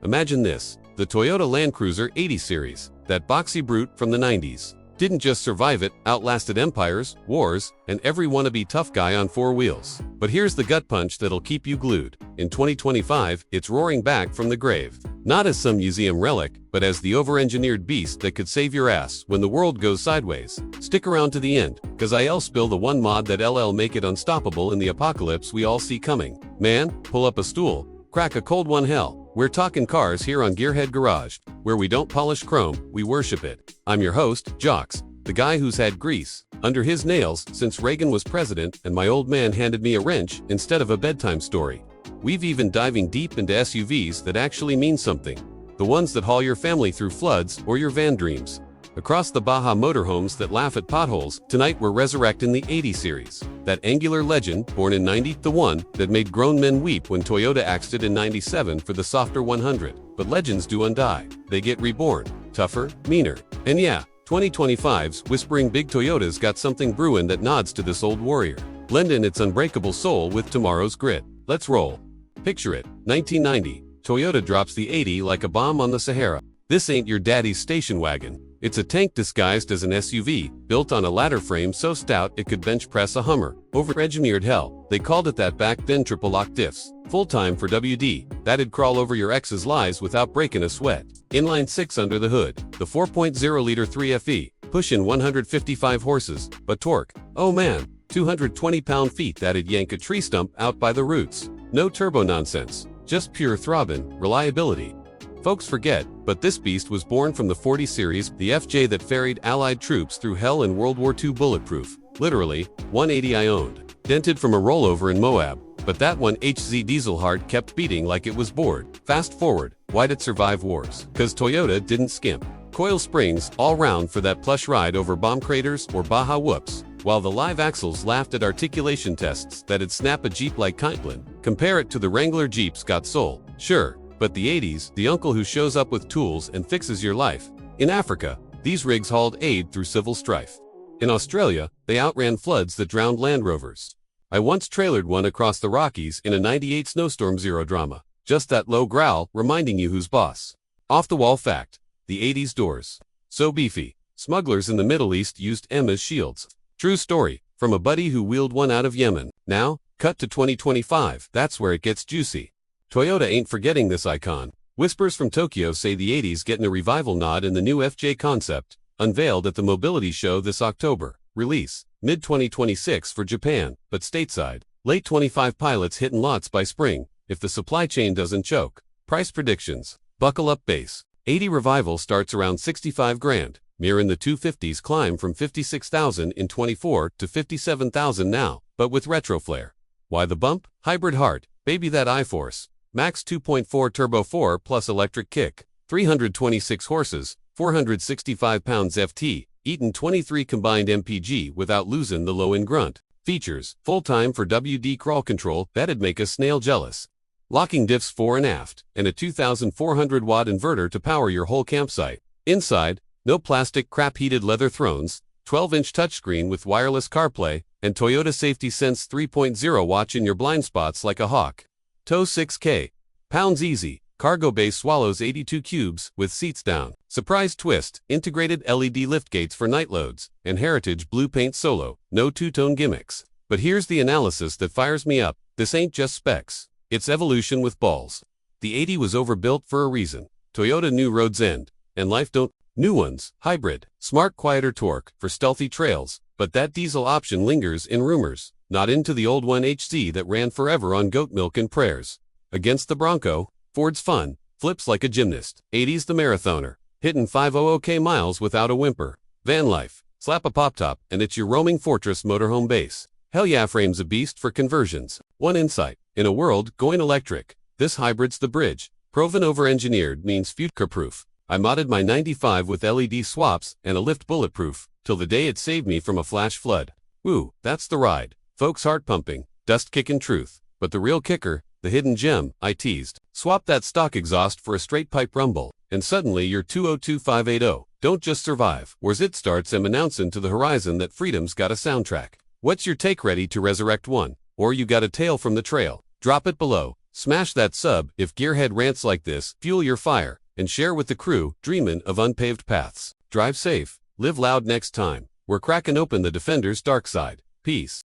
Imagine this, the Toyota Land Cruiser 80 series, that boxy brute from the 90s. Didn't just survive it, outlasted empires, wars, and every wannabe tough guy on four wheels. But here's the gut punch that'll keep you glued. In 2025, it's roaring back from the grave. Not as some museum relic, but as the over-engineered beast that could save your ass when the world goes sideways. Stick around to the end, cause I'll spill the one mod that'll make it unstoppable in the apocalypse we all see coming. Man, pull up a stool, crack a cold one. Hell, we're talking cars here on Gearhead Garage, where we don't polish chrome, we worship it. I'm your host, Jocks, the guy who's had grease under his nails since Reagan was president and my old man handed me a wrench instead of a bedtime story. We've even diving deep into SUVs that actually mean something. The ones that haul your family through floods or your van dreams. Across the Baja motorhomes that laugh at potholes, tonight we're resurrecting the 80 series. That angular legend, born in 90, the one that made grown men weep when Toyota axed it in 97 for the softer 100. But legends do undie. They get reborn. Tougher, meaner. And yeah, 2025's whispering big Toyota's got something brewing that nods to this old warrior. Blend in its unbreakable soul with tomorrow's grit. Let's roll. Picture it, 1990. Toyota drops the 80 like a bomb on the Sahara. This ain't your daddy's station wagon. It's a tank disguised as an SUV, built on a ladder frame so stout it could bench press a Hummer. Over-engineered hell, they called it that back then. Triple-lock diffs. Full time for WD, that'd crawl over your ex's lies without breaking a sweat. Inline 6 under the hood, the 4.0-liter 3FE, pushing 155 horses, but torque, oh man, 220 pound-feet that'd yank a tree stump out by the roots. No turbo nonsense, just pure throbbing reliability. Folks forget, but this beast was born from the 40 series, the FJ that ferried Allied troops through hell in World War II bulletproof. Literally, 180 I owned. Dented from a rollover in Moab, but that 1HZ diesel heart kept beating like it was bored. Fast forward, why'd it survive wars? Cause Toyota didn't skimp. Coil springs, all round for that plush ride over bomb craters or Baja whoops. While the live axles laughed at articulation tests that'd snap a Jeep like Keitlin. Compare it to the Wrangler Jeep's got soul. Sure. But the 80s, the uncle who shows up with tools and fixes your life. In Africa, these rigs hauled aid through civil strife. In Australia, they outran floods that drowned Land Rovers. I once trailered one across the Rockies in a 98 snowstorm zero drama. Just that low growl reminding you who's boss. Off-the-wall fact, the 80s doors. So beefy, smugglers in the Middle East used them as shields. True story, from a buddy who wheeled one out of Yemen. Now, cut to 2025, that's where it gets juicy. Toyota ain't forgetting this icon. Whispers from Tokyo say the 80s getting a revival nod in the new FJ concept, unveiled at the Mobility Show this October. Release, mid-2026 for Japan, but stateside. Late 25 pilots hitting lots by spring, if the supply chain doesn't choke. Price predictions. Buckle up base. 80 revival starts around 65 grand, mirroring the 250s climb from 56,000 in 24 to 57,000 now, but with retro flair. Why the bump? Hybrid heart, baby that I-Force. Max 2.4 Turbo 4 plus electric kick, 326 horses, 465 pounds FT, eatin' 23 combined MPG without losing the low-end grunt. Features, full-time for WD crawl control, that'd make a snail jealous. Locking diffs fore and aft, and a 2,400-watt inverter to power your whole campsite. Inside, no plastic crap-heated leather thrones, 12-inch touchscreen with wireless CarPlay, and Toyota Safety Sense 3.0 watching your blind spots like a hawk. Tow 6K. Pounds easy. Cargo bay swallows 82 cubes with seats down. Surprise twist, integrated LED liftgates for night loads, and heritage blue paint solo, no two-tone gimmicks. But here's the analysis that fires me up. This ain't just specs. It's evolution with balls. The 80 was overbuilt for a reason. Toyota knew roads end, and life don't. New ones, hybrid, smart quieter torque for stealthy trails, but that diesel option lingers in rumors, not into the old 1HZ that ran forever on goat milk and prayers. Against the Bronco, Ford's fun, flips like a gymnast. 80's the marathoner, hitting 500k miles without a whimper. Van life, slap a pop top and it's your roaming fortress motorhome base. Hell yeah, frames a beast for conversions. One insight, in a world going electric, this hybrid's the bridge. Proven over-engineered means future-proof. I modded my 95 with LED swaps and a lift bulletproof, till the day it saved me from a flash flood. Woo, that's the ride. Folks heart pumping, dust kicking truth. But the real kicker, the hidden gem, I teased. Swap that stock exhaust for a straight pipe rumble, and suddenly you're 202580. Don't just survive, where's it starts and announcing to the horizon that freedom's got a soundtrack. What's your take? Ready to resurrect one? Or you got a tale from the trail? Drop it below. Smash that sub if Gearhead rants like this, fuel your fire, and share with the crew, dreamin' of unpaved paths. Drive safe, live loud next time. We're cracking open the Defender's dark side. Peace.